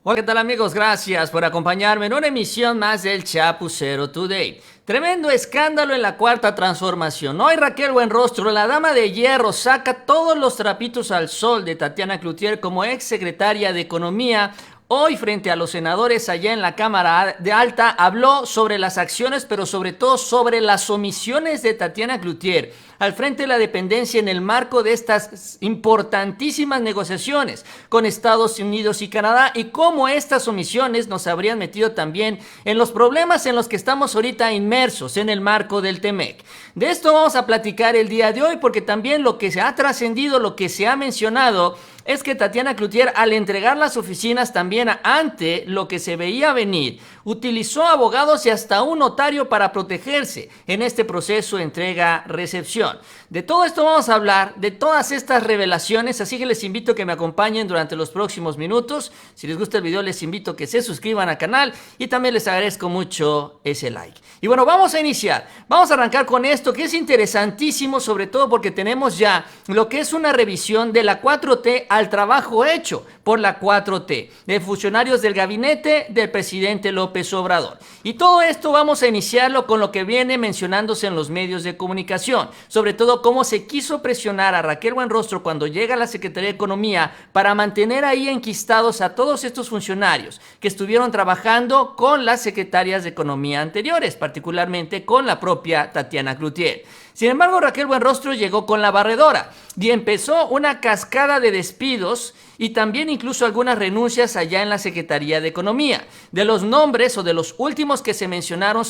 Hola, ¿qué tal amigos? Gracias por acompañarme en una emisión más del Chapucero Today. Tremendo escándalo en la Cuarta Transformación. Hoy Raquel Buenrostro, la dama de hierro, saca todos los trapitos al sol de Tatiana Cloutier como ex secretaria de Economía. Hoy, frente a los senadores allá en la Cámara de Alta, habló sobre las acciones, pero sobre todo sobre las omisiones de Tatiana Cloutier al frente de la dependencia en el marco de estas importantísimas negociaciones con Estados Unidos y Canadá, y cómo estas omisiones nos habrían metido también en los problemas en los que estamos ahorita inmersos en el marco del TEMEC. De esto vamos a platicar el día de hoy, porque también lo que se ha trascendido, lo que se ha mencionado, es que Tatiana Cloutier, al entregar las oficinas también ante lo que se veía venir, utilizó abogados y hasta un notario para protegerse en este proceso de entrega-recepción. De todo esto vamos a hablar, de todas estas revelaciones, así que les invito a que me acompañen durante los próximos minutos. Si les gusta el video, les invito a que se suscriban al canal y también les agradezco mucho ese like. Y bueno, vamos a iniciar. Vamos a arrancar con esto, que es interesantísimo, sobre todo porque tenemos ya lo que es una revisión de la 4T al trabajo hecho por la 4T, de funcionarios del gabinete del presidente López Obrador. Y todo esto vamos a iniciarlo con lo que viene mencionándose en los medios de comunicación, sobre todo cómo se quiso presionar a Raquel Buenrostro cuando llega a la Secretaría de Economía para mantener ahí enquistados a todos estos funcionarios que estuvieron trabajando con las secretarias de Economía anteriores, particularmente con la propia Tatiana Cloutier. Sin embargo, Raquel Buenrostro llegó con la barredora y empezó una cascada de despidos y también incluso algunas renuncias allá en la Secretaría de Economía. De los nombres o de los últimos que se mencionaron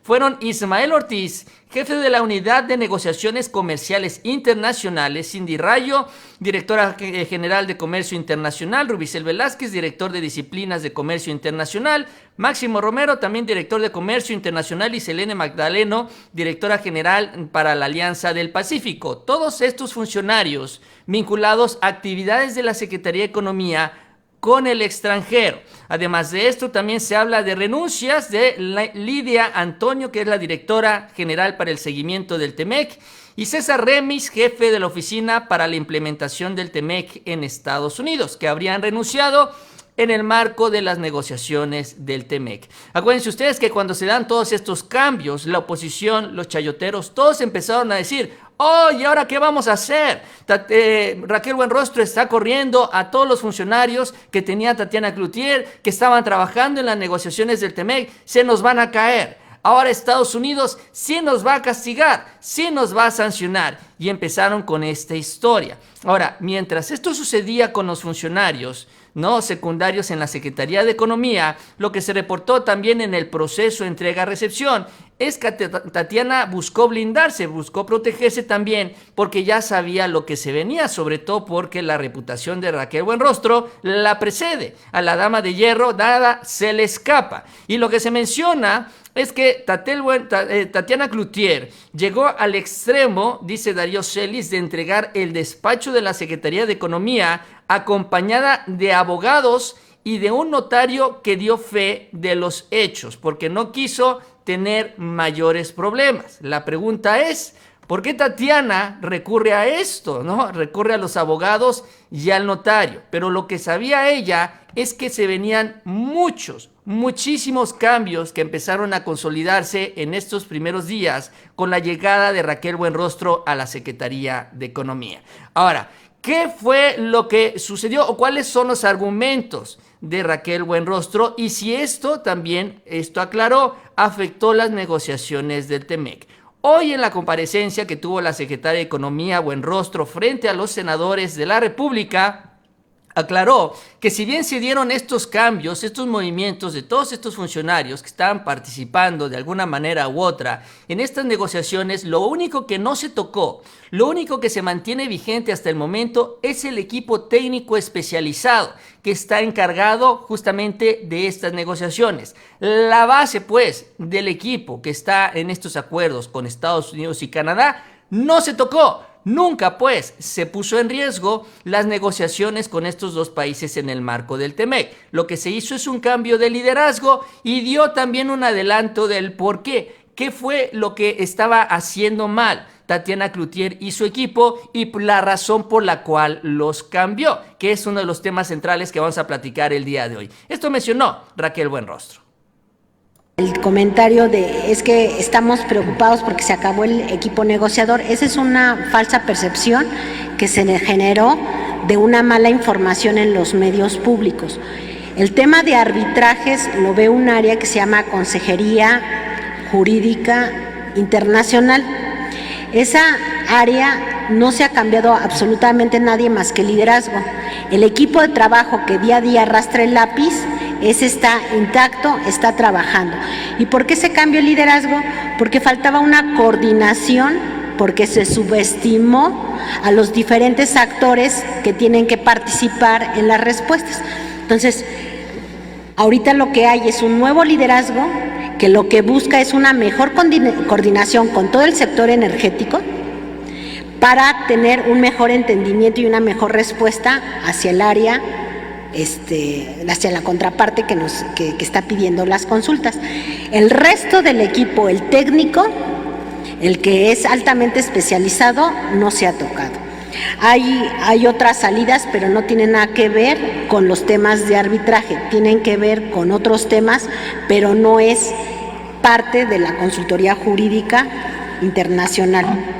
fueron Ismael Ortiz, jefe de la Unidad de Negociaciones Comerciales Internacionales; Cindy Rayo, directora general de Comercio Internacional; Rubicel Velázquez, director de Disciplinas de Comercio Internacional; Máximo Romero, también director de Comercio Internacional; y Selene Magdaleno, directora general para la Alianza del Pacífico. Todos estos funcionarios vinculados a actividades de la Secretaría de Economía con el extranjero. Además de esto, también se habla de renuncias de Lidia Antonio, que es la directora general para el seguimiento del TEMEC, y César Remis, jefe de la oficina para la implementación del TEMEC en Estados Unidos, que habrían renunciado en el marco de las negociaciones del TEMEC. Acuérdense ustedes que cuando se dan todos estos cambios, la oposición, los chayoteros, todos empezaron a decir: oh, ¿y ahora qué vamos a hacer? Raquel Buenrostro está corriendo a todos los funcionarios que tenía Tatiana Cloutier, que estaban trabajando en las negociaciones del TEMEC, se nos van a caer. Ahora Estados Unidos sí nos va a castigar, sí nos va a sancionar. Y empezaron con esta historia. Ahora, mientras esto sucedía con los funcionarios secundarios en la Secretaría de Economía, lo que se reportó también en el proceso de entrega-recepción es que Tatiana buscó blindarse, buscó protegerse también, porque ya sabía lo que se venía, sobre todo porque la reputación de Raquel Buenrostro la precede. A la dama de hierro nada se le escapa. Y lo que se menciona es que Tatiana Cloutier llegó al extremo, dice Darío Celis, de entregar el despacho de la Secretaría de Economía acompañada de abogados y de un notario que dio fe de los hechos, porque no quiso tener mayores problemas. La pregunta es: ¿por qué Tatiana recurre a esto? Recurre a los abogados y al notario. Pero lo que sabía ella es que se venían muchísimos cambios que empezaron a consolidarse en estos primeros días con la llegada de Raquel Buenrostro a la Secretaría de Economía. Ahora, ¿qué fue lo que sucedió o cuáles son los argumentos de Raquel Buenrostro? Y si esto también, aclaró, afectó las negociaciones del TEMEC. Hoy, en la comparecencia que tuvo la secretaria de Economía Buenrostro frente a los senadores de la República, aclaró que si bien se dieron estos cambios, estos movimientos de todos estos funcionarios que estaban participando de alguna manera u otra en estas negociaciones, lo único que no se tocó, lo único que se mantiene vigente hasta el momento es el equipo técnico especializado que está encargado justamente de estas negociaciones. La base, pues, del equipo que está en estos acuerdos con Estados Unidos y Canadá no se tocó. Nunca, pues, se puso en riesgo las negociaciones con estos dos países en el marco del TEMEC. Lo que se hizo es un cambio de liderazgo y dio también un adelanto del por qué. ¿Qué fue lo que estaba haciendo mal Tatiana Cloutier y su equipo y la razón por la cual los cambió, que es uno de los temas centrales que vamos a platicar el día de hoy. Esto mencionó Raquel Buenrostro. El comentario de es que estamos preocupados porque se acabó el equipo negociador, esa es una falsa percepción que se generó de una mala información en los medios públicos. El tema de arbitrajes lo ve un área que se llama Consejería Jurídica Internacional. Esa área no se ha cambiado absolutamente nadie más que el liderazgo. El equipo de trabajo que día a día arrastra el lápiz, ese está intacto, está trabajando. ¿Y por qué se cambió el liderazgo? Porque faltaba una coordinación, porque se subestimó a los diferentes actores que tienen que participar en las respuestas. Entonces, ahorita lo que hay es un nuevo liderazgo que lo que busca es una mejor coordinación con todo el sector energético para tener un mejor entendimiento y una mejor respuesta hacia el área, hacia la contraparte que está pidiendo las consultas. El resto del equipo, el técnico, el que es altamente especializado, no se ha tocado. Hay otras salidas, pero no tienen nada que ver con los temas de arbitraje, tienen que ver con otros temas, pero no es parte de la consultoría jurídica internacional.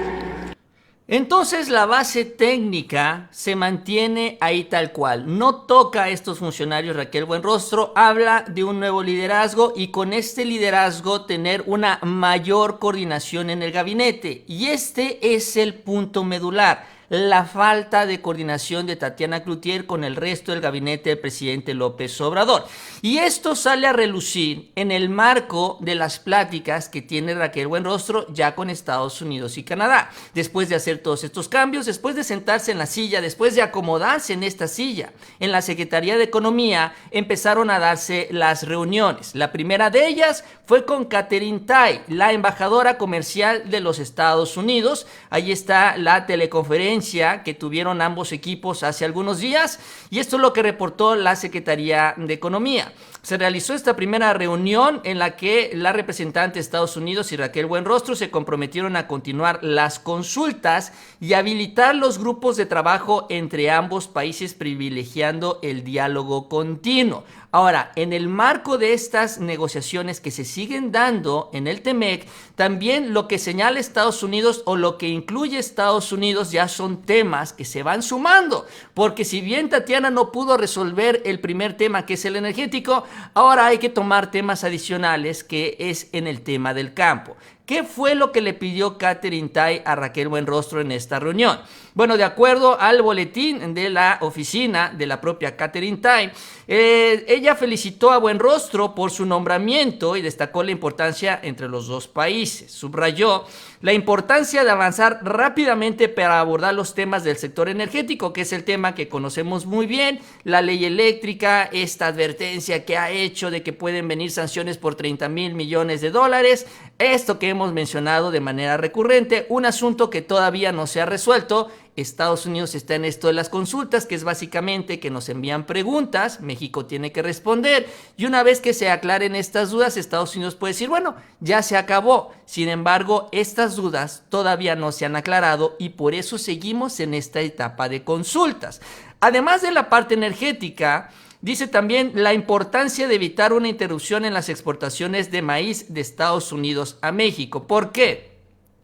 Entonces la base técnica se mantiene ahí tal cual, no toca a estos funcionarios. Raquel Buenrostro habla de un nuevo liderazgo y con este liderazgo tener una mayor coordinación en el gabinete, y este es el punto medular. La falta de coordinación de Tatiana Cloutier con el resto del gabinete del presidente López Obrador. Y esto sale a relucir en el marco de las pláticas que tiene Raquel Buenrostro ya con Estados Unidos y Canadá. Después de hacer todos estos cambios, después de sentarse en la silla, después de acomodarse en esta silla, en la Secretaría de Economía empezaron a darse las reuniones. La primera de ellas fue con Katherine Tai, la embajadora comercial de los Estados Unidos. Ahí está la teleconferencia que tuvieron ambos equipos hace algunos días, y esto es lo que reportó la Secretaría de Economía. Se realizó esta primera reunión en la que la representante de Estados Unidos y Raquel Buenrostro se comprometieron a continuar las consultas y habilitar los grupos de trabajo entre ambos países, privilegiando el diálogo continuo. Ahora, en el marco de estas negociaciones que se siguen dando en el TEMEC, también lo que señala Estados Unidos o lo que incluye Estados Unidos ya son temas que se van sumando, porque si bien Tatiana no pudo resolver el primer tema, que es el energético, ahora hay que tomar temas adicionales, que es en el tema del campo. ¿Qué fue lo que le pidió Katherine Tai a Raquel Buenrostro en esta reunión? Bueno, de acuerdo al boletín de la oficina de la propia Katherine Tai, ella felicitó a Buenrostro por su nombramiento y destacó la importancia entre los dos países. Subrayó la importancia de avanzar rápidamente para abordar los temas del sector energético, que es el tema que conocemos muy bien, la ley eléctrica, esta advertencia que ha hecho de que pueden venir sanciones por 30,000 millones de dólares, esto que hemos mencionado de manera recurrente, un asunto que todavía no se ha resuelto. Estados Unidos está en esto de las consultas, que es básicamente que nos envían preguntas, México tiene que responder, y una vez que se aclaren estas dudas, Estados Unidos puede decir, bueno, ya se acabó. Sin embargo, estas dudas todavía no se han aclarado y por eso seguimos en esta etapa de consultas. Además de la parte energética, dice también la importancia de evitar una interrupción en las exportaciones de maíz de Estados Unidos a México. ¿Por qué?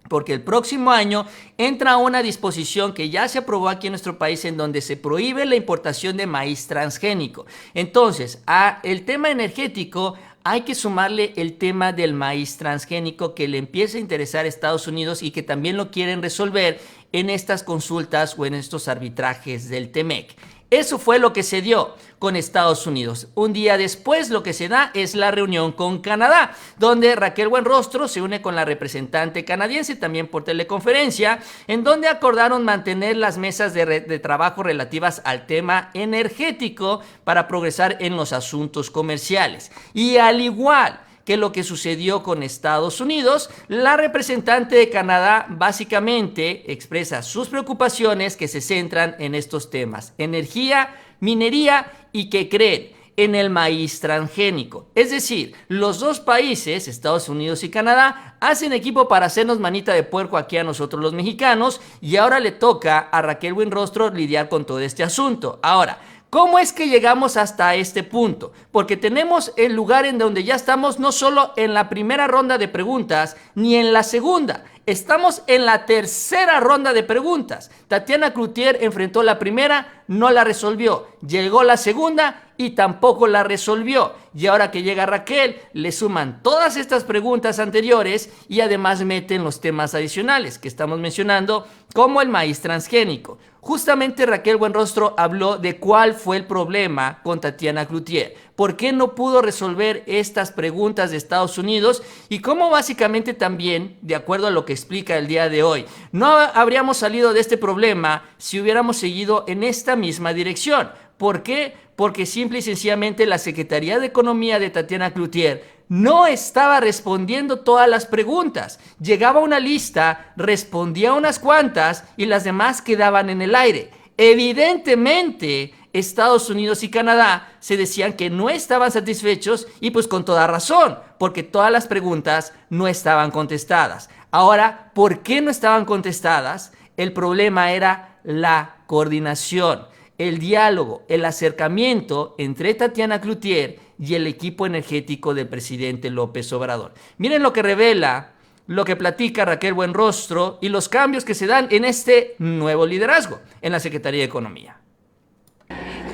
Porque el próximo año entra una disposición que ya se aprobó aquí en nuestro país, en donde se prohíbe la importación de maíz transgénico. Entonces, el tema energético hay que sumarle el tema del maíz transgénico, que le empieza a interesar a Estados Unidos y que también lo quieren resolver en estas consultas o en estos arbitrajes del TEMEC. Eso fue lo que se dio con Estados Unidos. Un día después lo que se da es la reunión con Canadá, donde Raquel Buenrostro se une con la representante canadiense, también por teleconferencia, en donde acordaron mantener las mesas de trabajo relativas al tema energético para progresar en los asuntos comerciales. Y al igual que lo que sucedió con Estados Unidos, la representante de Canadá básicamente expresa sus preocupaciones que se centran en estos temas: energía, minería y, ¿qué creen? en el maíz transgénico. Es decir, los dos países, Estados Unidos y Canadá, hacen equipo para hacernos manita de puerco aquí a nosotros los mexicanos, y ahora le toca a Raquel Buenrostro lidiar con todo este asunto. Ahora, ¿cómo es que llegamos hasta este punto? Porque tenemos el lugar en donde ya estamos no solo en la primera ronda de preguntas, ni en la segunda. Estamos en la tercera ronda de preguntas. Tatiana Cloutier enfrentó la primera, no la resolvió. Llegó la segunda y tampoco la resolvió. Y ahora que llega Raquel, le suman todas estas preguntas anteriores y además meten los temas adicionales que estamos mencionando, como el maíz transgénico. Justamente Raquel Buenrostro habló de cuál fue el problema con Tatiana Cloutier, por qué no pudo resolver estas preguntas de Estados Unidos y cómo básicamente también, de acuerdo a lo que explica el día de hoy, no habríamos salido de este problema si hubiéramos seguido en esta misma dirección. ¿Por qué? Porque simple y sencillamente la Secretaría de Economía de Tatiana Cloutier no estaba respondiendo todas las preguntas. Llegaba una lista, respondía unas cuantas y las demás quedaban en el aire. Evidentemente, Estados Unidos y Canadá se decían que no estaban satisfechos y pues con toda razón, porque todas las preguntas no estaban contestadas. Ahora, ¿por qué no estaban contestadas? El problema era la coordinación, el diálogo, el acercamiento entre Tatiana Cloutier y el equipo energético del presidente López Obrador. Miren lo que revela, lo que platica Raquel Buenrostro y los cambios que se dan en este nuevo liderazgo en la Secretaría de Economía.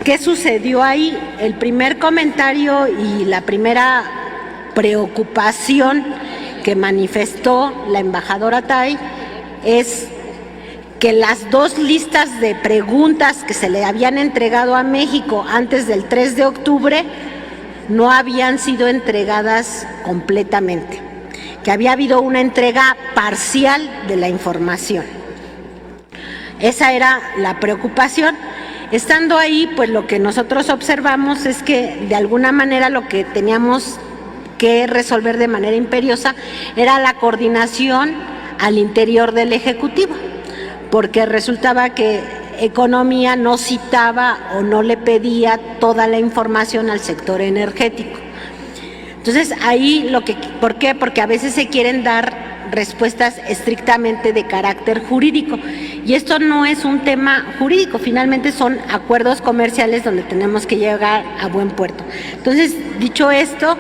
¿Qué sucedió ahí? El primer comentario y la primera preocupación que manifestó la embajadora Tai es que las dos listas de preguntas que se le habían entregado a México antes del 3 de octubre no habían sido entregadas completamente, que había habido una entrega parcial de la información. Esa era la preocupación. Estando ahí, pues lo que nosotros observamos es que de alguna manera lo que teníamos que resolver de manera imperiosa era la coordinación al interior del Ejecutivo, porque resultaba que Economía no citaba o no le pedía toda la información al sector energético. Entonces ahí ¿por qué? Porque a veces se quieren dar respuestas estrictamente de carácter jurídico y esto no es un tema jurídico, finalmente son acuerdos comerciales donde tenemos que llegar a buen puerto. Entonces, dicho esto,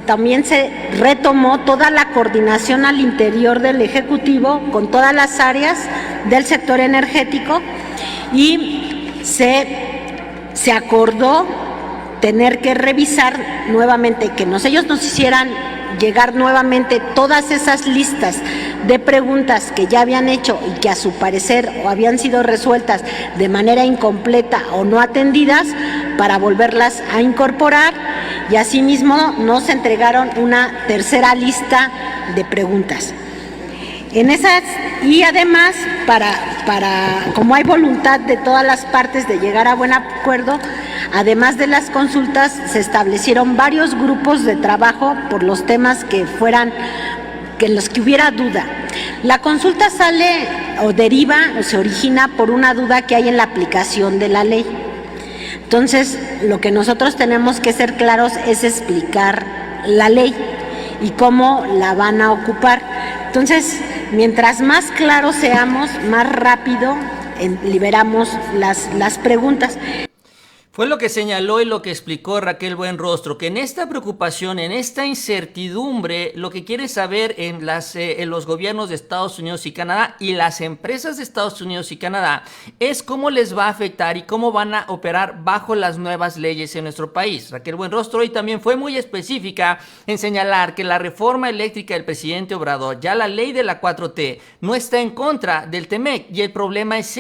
también se retomó toda la coordinación al interior del Ejecutivo con todas las áreas del sector energético y se acordó tener que revisar nuevamente, que ellos nos hicieran llegar nuevamente todas esas listas de preguntas que ya habían hecho y que a su parecer o habían sido resueltas de manera incompleta o no atendidas para volverlas a incorporar y asimismo nos entregaron una tercera lista de preguntas. En esas, y además, como hay voluntad de todas las partes de llegar a buen acuerdo, además de las consultas, se establecieron varios grupos de trabajo por los temas en los que hubiera duda. La consulta sale o deriva o se origina por una duda que hay en la aplicación de la ley. Entonces, lo que nosotros tenemos que ser claros es explicar la ley y cómo la van a ocupar. Entonces, mientras más claros seamos, más rápido liberamos las preguntas. Fue lo que señaló y lo que explicó Raquel Buenrostro, que en esta preocupación, en esta incertidumbre, lo que quiere saber en los gobiernos de Estados Unidos y Canadá y las empresas de Estados Unidos y Canadá es cómo les va a afectar y cómo van a operar bajo las nuevas leyes en nuestro país. Raquel Buenrostro hoy también fue muy específica en señalar que la reforma eléctrica del presidente Obrador, ya la ley de la 4T, no está en contra del TEMEC y el problema es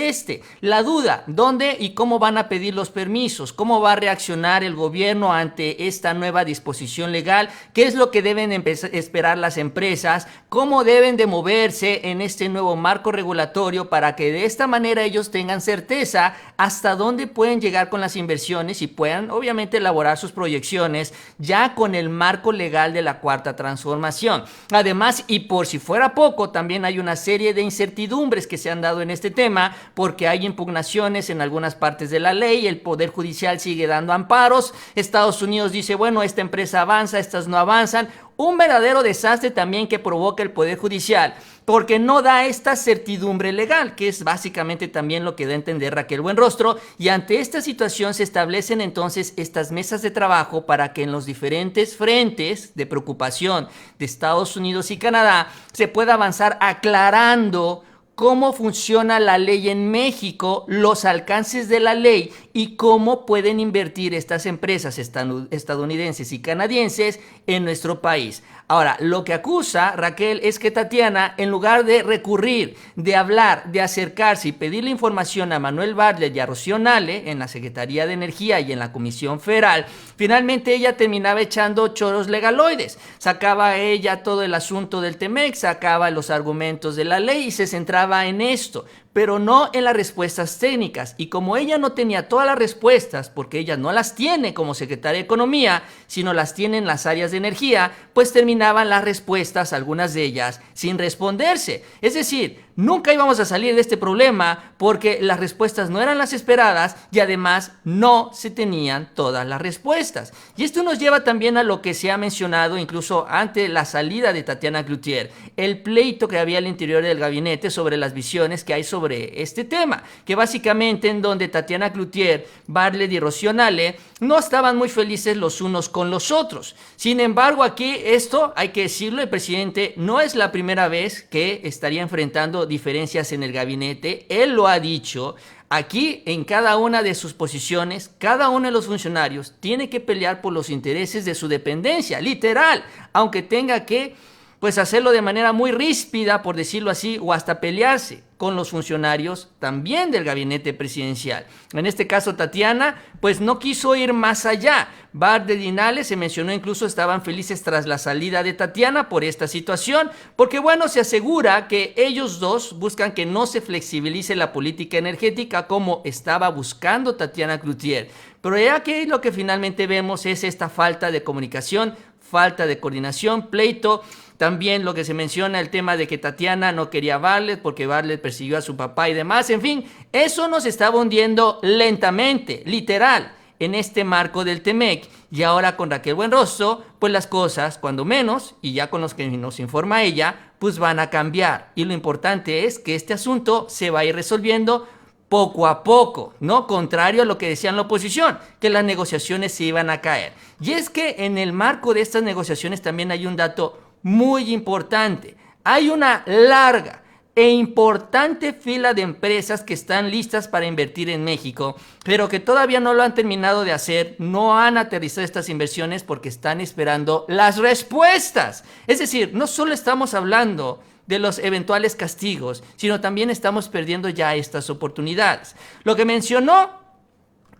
la duda, dónde y cómo van a pedir los permisos. ¿Cómo va a reaccionar el gobierno ante esta nueva disposición legal? ¿Qué es lo que deben esperar las empresas? ¿Cómo deben de moverse en este nuevo marco regulatorio para que de esta manera ellos tengan certeza hasta dónde pueden llegar con las inversiones y puedan obviamente elaborar sus proyecciones ya con el marco legal de la Cuarta Transformación? Además, y por si fuera poco, también hay una serie de incertidumbres que se han dado en este tema porque hay impugnaciones en algunas partes de la ley, el Poder Judicial Judicial sigue dando amparos. Estados Unidos dice, bueno, esta empresa avanza, estas no avanzan. Un verdadero desastre también que provoca el Poder Judicial, porque no da esta certidumbre legal, que es básicamente también lo que da a entender Raquel Buenrostro, y ante esta situación se establecen entonces estas mesas de trabajo para que en los diferentes frentes de preocupación de Estados Unidos y Canadá se pueda avanzar aclarando cómo funciona la ley en México, los alcances de la ley y cómo pueden invertir estas empresas estadounidenses y canadienses en nuestro país. Ahora, lo que acusa Raquel es que Tatiana, en lugar de recurrir, de hablar, de acercarse y pedirle información a Manuel Bartlett y a Rocío Nale en la Secretaría de Energía y en la Comisión Federal, finalmente ella terminaba echando choros legaloides. Sacaba ella todo el asunto del TEMEC, sacaba los argumentos de la ley y se centraba en esto, pero no en las respuestas técnicas. Y como ella no tenía todas las respuestas, porque ella no las tiene como secretaria de Economía, sino las tiene en las áreas de energía, pues terminaban las respuestas, algunas de ellas, sin responderse. Es decir, nunca íbamos a salir de este problema porque las respuestas no eran las esperadas y además no se tenían todas las respuestas. Y esto nos lleva también a lo que se ha mencionado incluso ante la salida de Tatiana Cloutier, el pleito que había al interior del gabinete sobre las visiones que hay sobre este tema, que básicamente en donde Tatiana Cloutier, Bartlett y Rocío Nale no estaban muy felices los unos con los otros. Sin embargo, aquí esto, hay que decirlo, el presidente no es la primera vez que estaría enfrentando diferencias en el gabinete. Él lo ha dicho. Aquí, en cada una de sus posiciones, cada uno de los funcionarios tiene que pelear por los intereses de su dependencia, literal, aunque tenga que hacerlo de manera muy ríspida, por decirlo así, o hasta pelearse con los funcionarios también del gabinete presidencial. En este caso, Tatiana, no quiso ir más allá. Bartlett y Nale, se mencionó, incluso estaban felices tras la salida de Tatiana por esta situación, porque se asegura que ellos dos buscan que no se flexibilice la política energética como estaba buscando Tatiana Cloutier. Pero ya que lo que finalmente vemos es esta falta de comunicación, falta de coordinación, pleito. También lo que se menciona, el tema de que Tatiana no quería a Bartlett porque Bartlett persiguió a su papá y demás. En fin, eso nos estaba hundiendo lentamente, literal, en este marco del TEMEC. Y ahora con Raquel Buenrostro, las cosas, cuando menos, y ya con los que nos informa ella, van a cambiar. Y lo importante es que este asunto se va a ir resolviendo poco a poco, ¿no? Contrario a lo que decían la oposición, que las negociaciones se iban a caer. Y es que en el marco de estas negociaciones también hay un dato muy importante. Hay una larga e importante fila de empresas que están listas para invertir en México, pero que todavía no lo han terminado de hacer, no han aterrizado estas inversiones porque están esperando las respuestas. Es decir, no solo estamos hablando de los eventuales castigos, sino también estamos perdiendo ya estas oportunidades. Lo que mencionó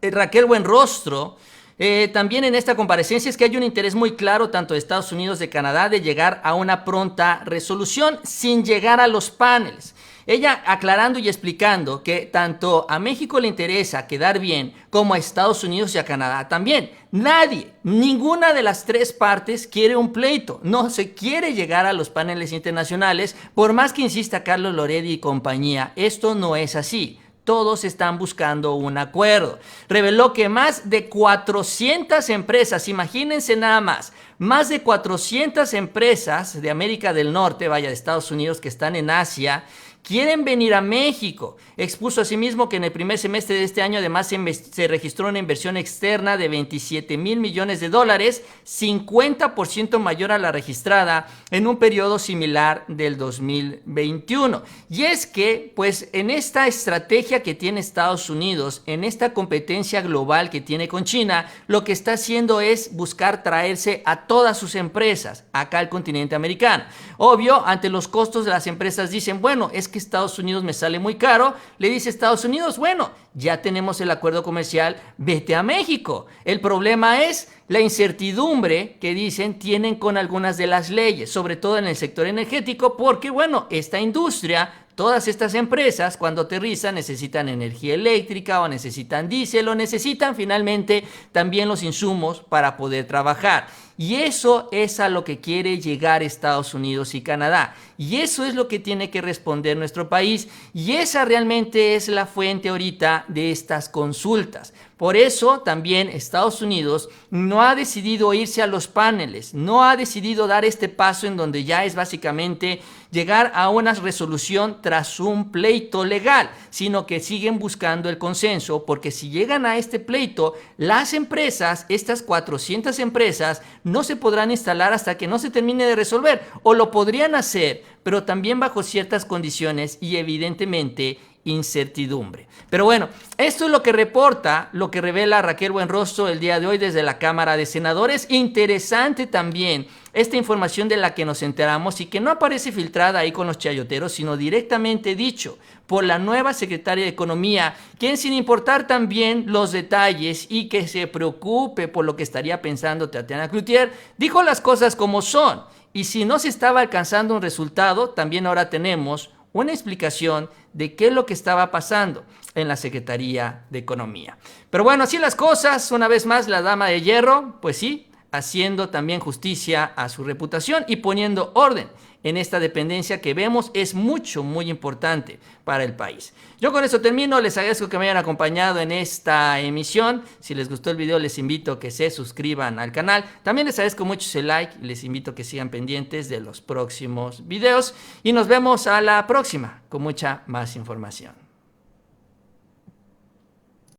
Raquel Buenrostro también en esta comparecencia es que hay un interés muy claro tanto de Estados Unidos y de Canadá de llegar a una pronta resolución sin llegar a los paneles. Ella aclarando y explicando que tanto a México le interesa quedar bien como a Estados Unidos y a Canadá también. Nadie, ninguna de las tres partes quiere un pleito. No se quiere llegar a los paneles internacionales, por más que insista Carlos Loretti y compañía. Esto no es así. Todos están buscando un acuerdo. Reveló que más de 400 empresas, imagínense nada más de 400 empresas de América del Norte, de Estados Unidos, que están en Asia, quieren venir a México. Expuso asimismo que en el primer semestre de este año además se registró una inversión externa de $27 mil millones, 50% mayor a la registrada en un periodo similar del 2021. Y es que, en esta estrategia que tiene Estados Unidos, en esta competencia global que tiene con China, lo que está haciendo es buscar traerse a todas sus empresas acá al continente americano. Obvio, ante los costos de las empresas dicen, es que Estados Unidos me sale muy caro. Le dice Estados Unidos, ya tenemos el acuerdo comercial, vete a México. El problema es la incertidumbre que dicen tienen con algunas de las leyes, sobre todo en el sector energético, porque esta industria, todas estas empresas cuando aterrizan necesitan energía eléctrica o necesitan diésel o necesitan finalmente también los insumos para poder trabajar. Y eso es a lo que quiere llegar Estados Unidos y Canadá. Y eso es lo que tiene que responder nuestro país. Y esa realmente es la fuente ahorita de estas consultas. Por eso también Estados Unidos no ha decidido irse a los paneles, no ha decidido dar este paso en donde ya es básicamente llegar a una resolución tras un pleito legal, sino que siguen buscando el consenso, porque si llegan a este pleito, las empresas, estas 400 empresas, no se podrán instalar hasta que no se termine de resolver, o lo podrían hacer, pero también bajo ciertas condiciones y evidentemente incertidumbre. Pero bueno, esto es lo que reporta, lo que revela Raquel Buenrostro el día de hoy desde la Cámara de Senadores. Interesante también esta información de la que nos enteramos y que no aparece filtrada ahí con los chayoteros, sino directamente dicho por la nueva secretaria de Economía, quien sin importar también los detalles y que se preocupe por lo que estaría pensando Tatiana Cloutier, dijo las cosas como son. Y si no se estaba alcanzando un resultado, también ahora tenemos una explicación de qué es lo que estaba pasando en la Secretaría de Economía. Pero bueno, así las cosas, una vez más la dama de hierro, pues sí, haciendo también justicia a su reputación y poniendo orden en esta dependencia que vemos es muy importante para el país. Yo con esto termino, les agradezco que me hayan acompañado en esta emisión. Si les gustó el video les invito a que se suscriban al canal. También les agradezco mucho ese like y les invito a que sigan pendientes de los próximos videos. Y nos vemos a la próxima con mucha más información.